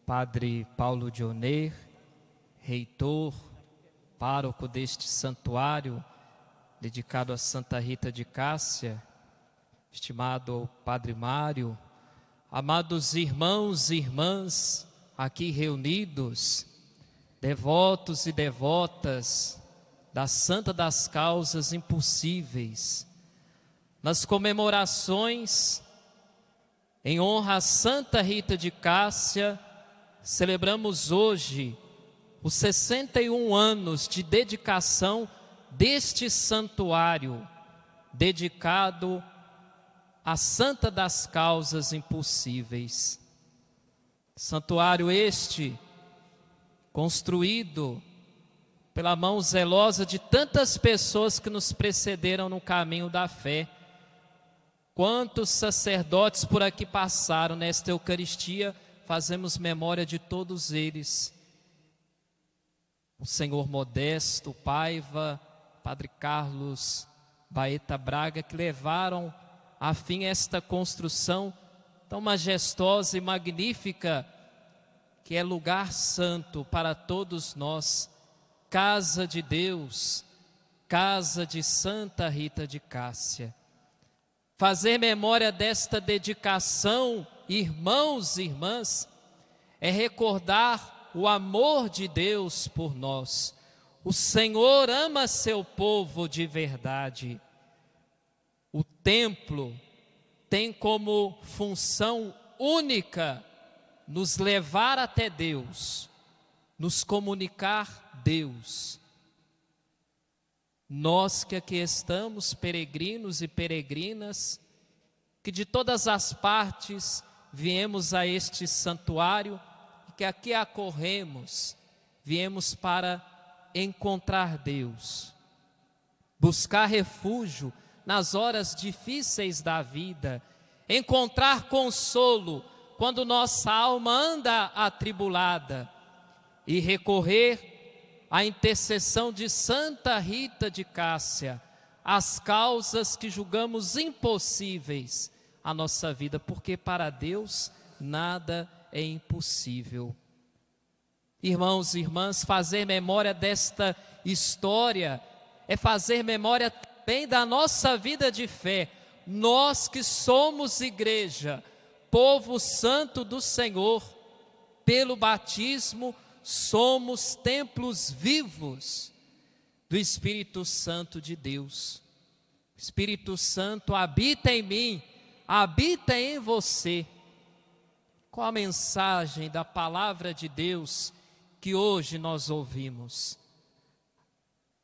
Padre Paulo Dioner, reitor, pároco deste santuário dedicado a Santa Rita de Cássia, estimado Padre Mário, amados irmãos e irmãs aqui reunidos, devotos e devotas da Santa das Causas Impossíveis, nas comemorações em honra a Santa Rita de Cássia, celebramos hoje os 61 anos de dedicação deste santuário, dedicado à Santa das Causas Impossíveis. Santuário este, construído pela mão zelosa de tantas pessoas que nos precederam no caminho da fé. Quantos sacerdotes por aqui passaram nesta Eucaristia, fazemos memória de todos eles. O Senhor Modesto, Paiva, Padre Carlos Baeta Braga, que levaram a fim esta construção tão majestosa e magnífica, que é lugar santo para todos nós, casa de Deus, casa de Santa Rita de Cássia. Fazer memória desta dedicação, irmãos e irmãs, é recordar o amor de Deus por nós. O Senhor ama seu povo de verdade. O templo tem como função única nos levar até Deus, nos comunicar Deus. Nós que aqui estamos, peregrinos e peregrinas, que de todas as partes viemos a este santuário, e que aqui acorremos, viemos para encontrar Deus, buscar refúgio nas horas difíceis da vida, encontrar consolo quando nossa alma anda atribulada e recorrer à intercessão de Santa Rita de Cássia, as causas que julgamos impossíveis à nossa vida, porque para Deus nada é impossível. Irmãos e irmãs, fazer memória desta história é fazer memória também da nossa vida de fé. Nós que somos igreja, povo santo do Senhor, pelo batismo, somos templos vivos do Espírito Santo de Deus. O Espírito Santo habita em mim, habita em você. Qual a mensagem da palavra de Deus que hoje nós ouvimos?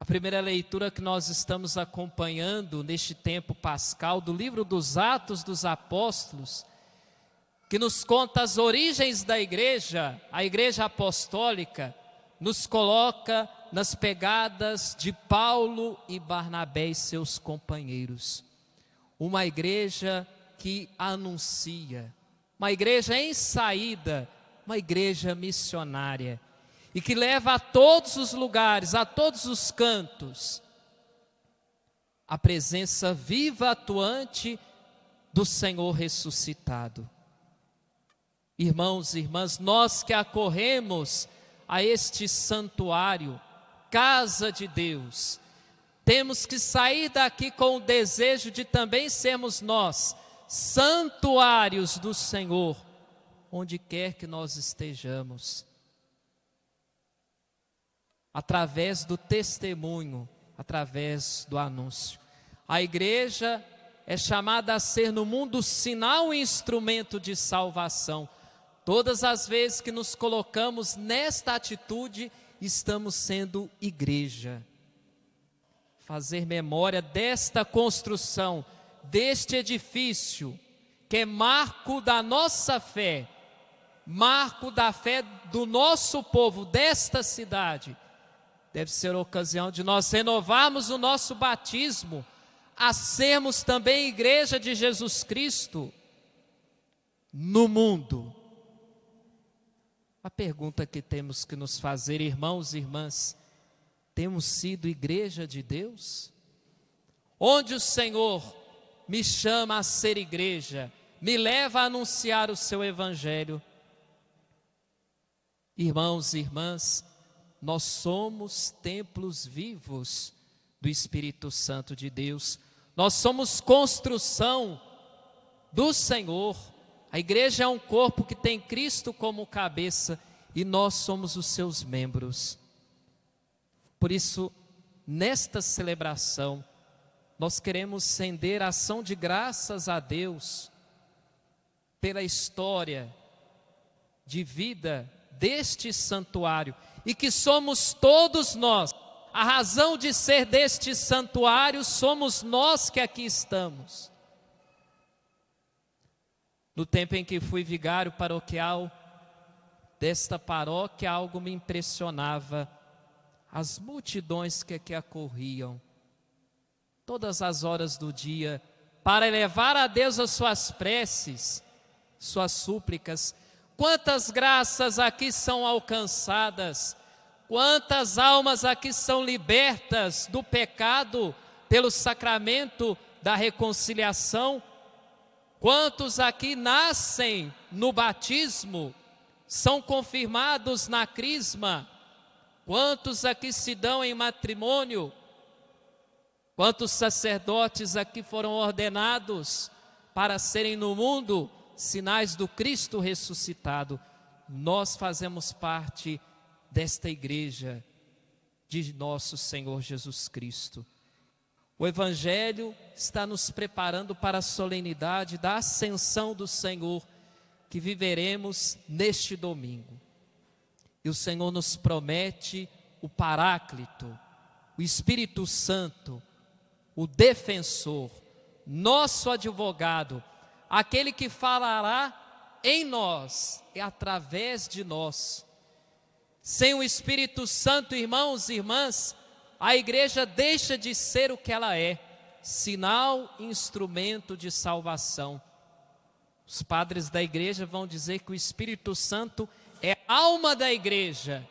A primeira leitura que nós estamos acompanhando neste tempo pascal do livro dos Atos dos Apóstolos, que nos conta as origens da igreja, a igreja apostólica, nos coloca nas pegadas de Paulo e Barnabé e seus companheiros. Uma igreja que anuncia, uma igreja em saída, uma igreja missionária, e que leva a todos os lugares, a todos os cantos, a presença viva, atuante do Senhor ressuscitado. Irmãos e irmãs, nós que acorremos a este santuário, casa de Deus, temos que sair daqui com o desejo de também sermos nós, santuários do Senhor, onde quer que nós estejamos. Através do testemunho, através do anúncio. A igreja é chamada a ser no mundo sinal e instrumento de salvação. Todas as vezes que nos colocamos nesta atitude, estamos sendo igreja. Fazer memória desta construção, deste edifício, que é marco da nossa fé, marco da fé do nosso povo, desta cidade, deve ser a ocasião de nós renovarmos o nosso batismo, a sermos também igreja de Jesus Cristo no mundo. A pergunta que temos que nos fazer, irmãos e irmãs, temos sido igreja de Deus? Onde o Senhor me chama a ser igreja, me leva a anunciar o seu evangelho, Irmãos e irmãs, nós somos templos vivos do Espírito Santo de Deus. Nós somos construção do Senhor. A igreja é um corpo que tem Cristo como cabeça e nós somos os seus membros. Por isso, nesta celebração, nós queremos render ação de graças a Deus pela história de vida deste santuário e que somos todos nós. A razão de ser deste santuário somos nós que aqui estamos. No tempo em que fui vigário paroquial desta paróquia, algo me impressionava. As multidões que aqui acorriam, todas as horas do dia, para elevar a Deus as suas preces, suas súplicas. Quantas graças aqui são alcançadas, quantas almas aqui são libertas do pecado pelo sacramento da reconciliação, quantos aqui nascem no batismo, são confirmados na crisma, quantos aqui se dão em matrimônio, quantos sacerdotes aqui foram ordenados para serem no mundo sinais do Cristo ressuscitado. Nós fazemos parte desta igreja de nosso Senhor Jesus Cristo. O Evangelho está nos preparando para a solenidade da ascensão do Senhor, que viveremos neste domingo. E o Senhor nos promete o Paráclito, o Espírito Santo, o defensor, nosso advogado, aquele que falará em nós e através de nós. Sem o Espírito Santo, irmãos e irmãs, a igreja deixa de ser o que ela é, sinal e instrumento de salvação. Os padres da igreja vão dizer que o Espírito Santo é a alma da igreja.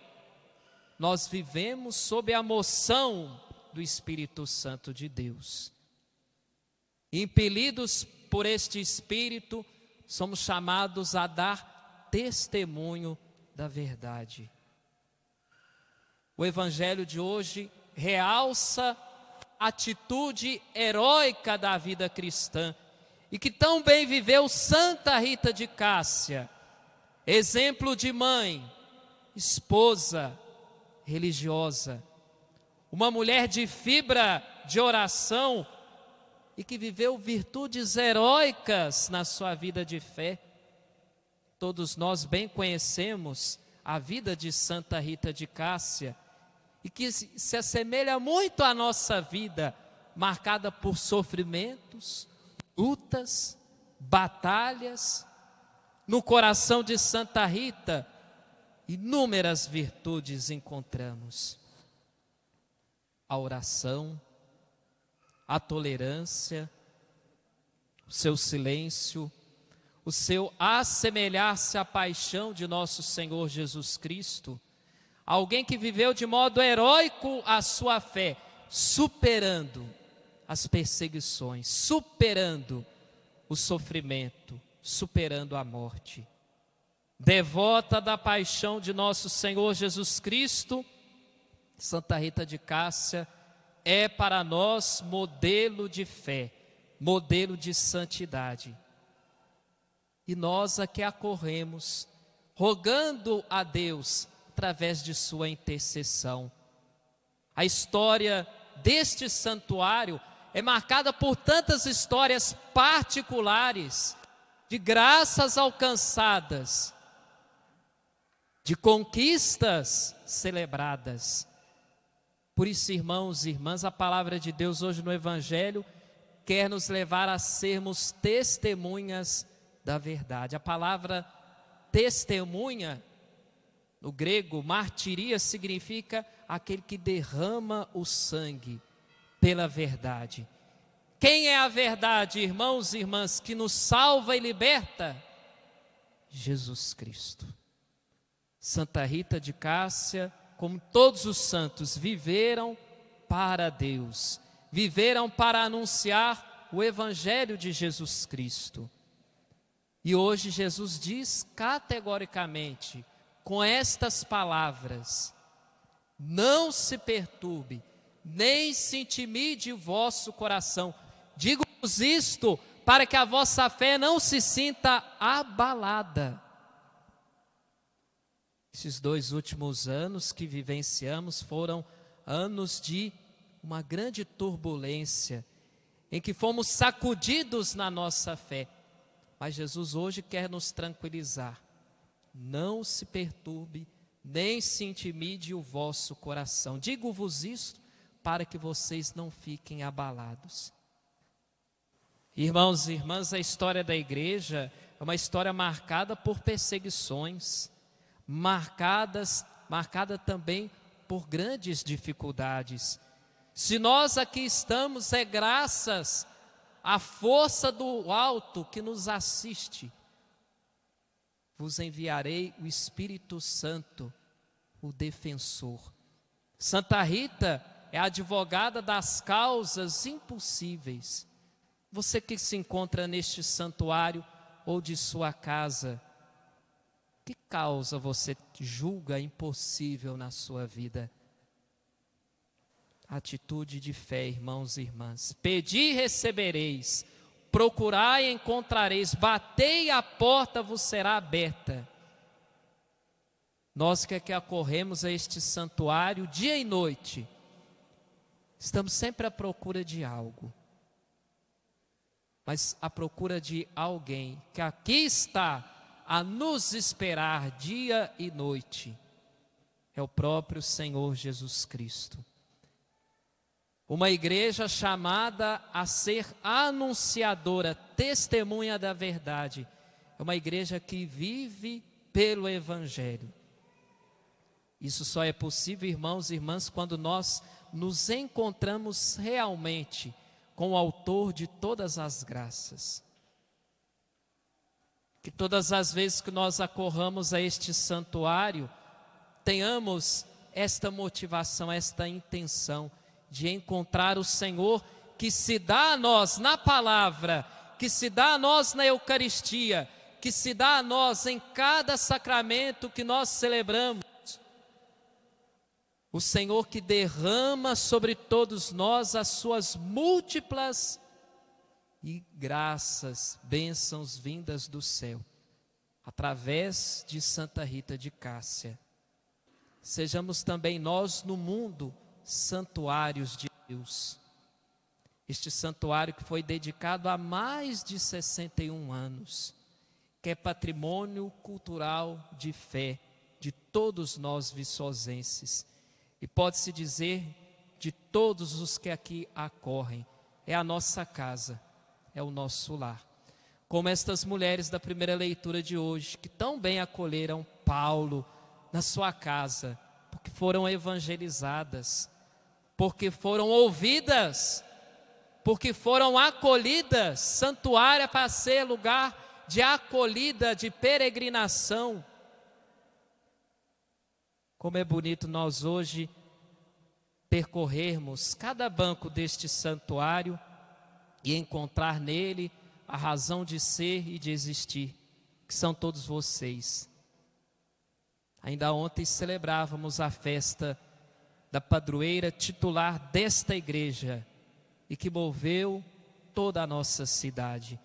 Nós vivemos sob a moção do Espírito Santo de Deus. Impelidos por este Espírito, somos chamados a dar testemunho da verdade. O Evangelho de hoje realça a atitude heróica da vida cristã e que tão bem viveu Santa Rita de Cássia, exemplo de mãe, esposa religiosa, uma mulher de fibra de oração e que viveu virtudes heróicas na sua vida de fé. Todos nós bem conhecemos a vida de Santa Rita de Cássia e que se assemelha muito à nossa vida, marcada por sofrimentos, lutas, batalhas. No coração de Santa Rita, inúmeras virtudes encontramos: a oração, a tolerância, o seu silêncio, o seu assemelhar-se à paixão de nosso Senhor Jesus Cristo. Alguém que viveu de modo heróico a sua fé, superando as perseguições, superando o sofrimento, superando a morte. Devota da paixão de nosso Senhor Jesus Cristo, Santa Rita de Cássia é para nós modelo de fé, modelo de santidade. E nós aqui acorremos, rogando a Deus através de sua intercessão. A história deste santuário é marcada por tantas histórias particulares, de graças alcançadas, de conquistas celebradas. Por isso, irmãos e irmãs, a palavra de Deus hoje no Evangelho quer nos levar a sermos testemunhas da verdade. A palavra testemunha, no grego, martiria, significa aquele que derrama o sangue pela verdade. Quem é a verdade, irmãos e irmãs, que nos salva e liberta? Jesus Cristo. Santa Rita de Cássia, como todos os santos, viveram para Deus, viveram para anunciar o Evangelho de Jesus Cristo. E hoje Jesus diz categoricamente: com estas palavras: não se perturbe, nem se intimide o vosso coração. Digo-vos isto para que a vossa fé não se sinta abalada. Esses 2 últimos anos que vivenciamos foram anos de uma grande turbulência, em que fomos sacudidos na nossa fé. Mas Jesus hoje quer nos tranquilizar. Não se perturbe, nem se intimide o vosso coração. Digo-vos isto para que vocês não fiquem abalados. Irmãos e irmãs, a história da igreja é uma história marcada por perseguições, marcada também por grandes dificuldades. Se nós aqui estamos, é graças à força do alto que nos assiste. Vos enviarei o Espírito Santo, o defensor. Santa Rita é a advogada das causas impossíveis. Você que se encontra neste santuário ou de sua casa, que causa você julga impossível na sua vida? Atitude de fé, irmãos e irmãs. Pedi e recebereis, procurai e encontrareis, batei e a porta vos será aberta. Nós que aqui acorremos a este santuário dia e noite, estamos sempre à procura de algo, mas à procura de alguém que aqui está a nos esperar dia e noite. É o próprio Senhor Jesus Cristo. Uma igreja chamada a ser anunciadora, testemunha da verdade. É uma igreja que vive pelo Evangelho. Isso só é possível, irmãos e irmãs, quando nós nos encontramos realmente com o autor de todas as graças. Que todas as vezes que nós acorramos a este santuário, tenhamos esta motivação, esta intenção de encontrar o Senhor que se dá a nós na palavra, que se dá a nós na Eucaristia, que se dá a nós em cada sacramento que nós celebramos. O Senhor que derrama sobre todos nós as suas múltiplas e graças, bênçãos vindas do céu, através de Santa Rita de Cássia. Sejamos também nós no mundo santuários de Deus. Este santuário que foi dedicado há mais de 61 anos, que é patrimônio cultural de fé de todos nós viçosenses. E pode-se dizer de todos os que aqui acorrem, é a nossa casa, é o nosso lar. Como estas mulheres da primeira leitura de hoje, que tão bem acolheram Paulo na sua casa, porque foram evangelizadas, porque foram ouvidas, porque foram acolhidas. Santuário é para ser lugar de acolhida, de peregrinação. Como é bonito nós hoje percorrermos cada banco deste santuário e encontrar nele a razão de ser e de existir, que são todos vocês. Ainda ontem celebrávamos a festa da padroeira titular desta igreja e que moveu toda a nossa cidade.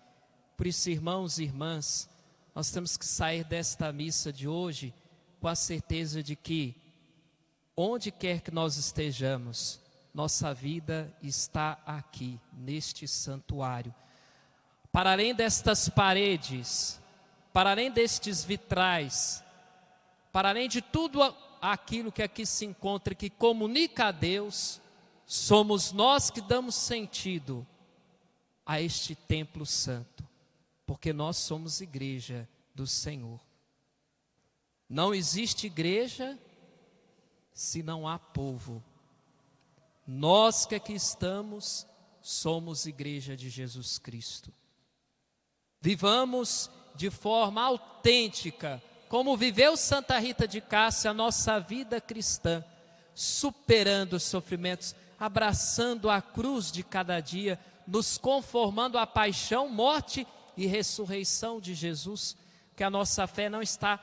Por isso, irmãos e irmãs, nós temos que sair desta missa de hoje com a certeza de que, onde quer que nós estejamos, nossa vida está aqui, neste santuário. Para além destas paredes, para além destes vitrais, para além de tudo aquilo que aqui se encontra, que comunica a Deus, somos nós que damos sentido a este templo santo, porque nós somos igreja do Senhor. Não existe igreja se não há povo. Nós que aqui estamos, somos igreja de Jesus Cristo. Vivamos de forma autêntica, como viveu Santa Rita de Cássia, a nossa vida cristã, superando os sofrimentos, abraçando a cruz de cada dia, nos conformando à paixão, morte e ressurreição de Jesus, que a nossa fé não está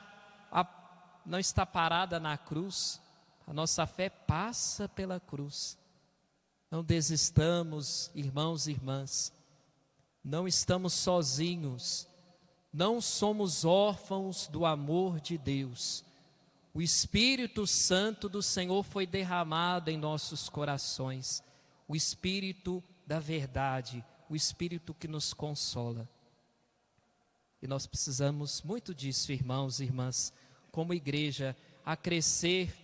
não está parada na cruz, a nossa fé passa pela cruz. Não desistamos, irmãos e irmãs, não estamos sozinhos, não somos órfãos do amor de Deus. O Espírito Santo do Senhor foi derramado em nossos corações, o Espírito da verdade, o Espírito que nos consola. E nós precisamos muito disso, irmãos e irmãs, como igreja, a crescer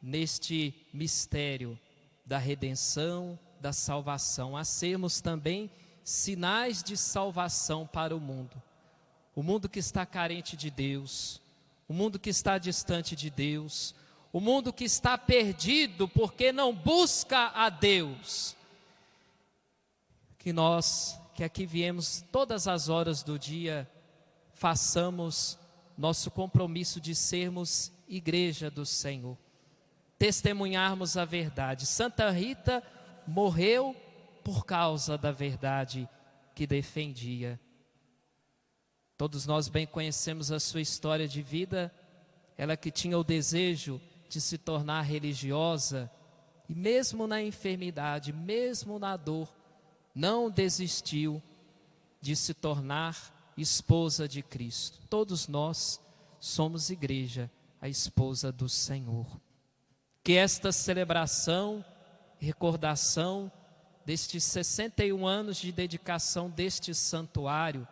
neste mistério da redenção, da salvação, a sermos também sinais de salvação para o mundo que está carente de Deus, o mundo que está distante de Deus, o mundo que está perdido porque não busca a Deus. Que nós, que aqui viemos todas as horas do dia, façamos nosso compromisso de sermos igreja do Senhor, testemunharmos a verdade. Santa Rita morreu por causa da verdade que defendia. Todos nós bem conhecemos a sua história de vida, ela que tinha o desejo de se tornar religiosa, e mesmo na enfermidade, mesmo na dor, não desistiu de se tornar esposa de Cristo. Todos nós somos igreja, a esposa do Senhor. Que esta celebração, recordação destes 61 anos de dedicação deste santuário,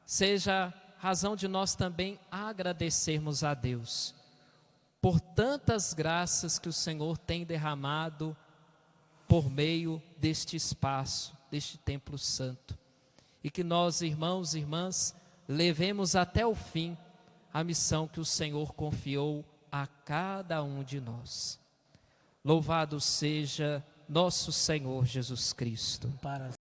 seja razão de nós também agradecermos a Deus por tantas graças que o Senhor tem derramado por meio deste espaço, deste templo santo. E que nós, irmãos e irmãs, levemos até o fim a missão que o Senhor confiou a cada um de nós. Louvado seja nosso Senhor Jesus Cristo.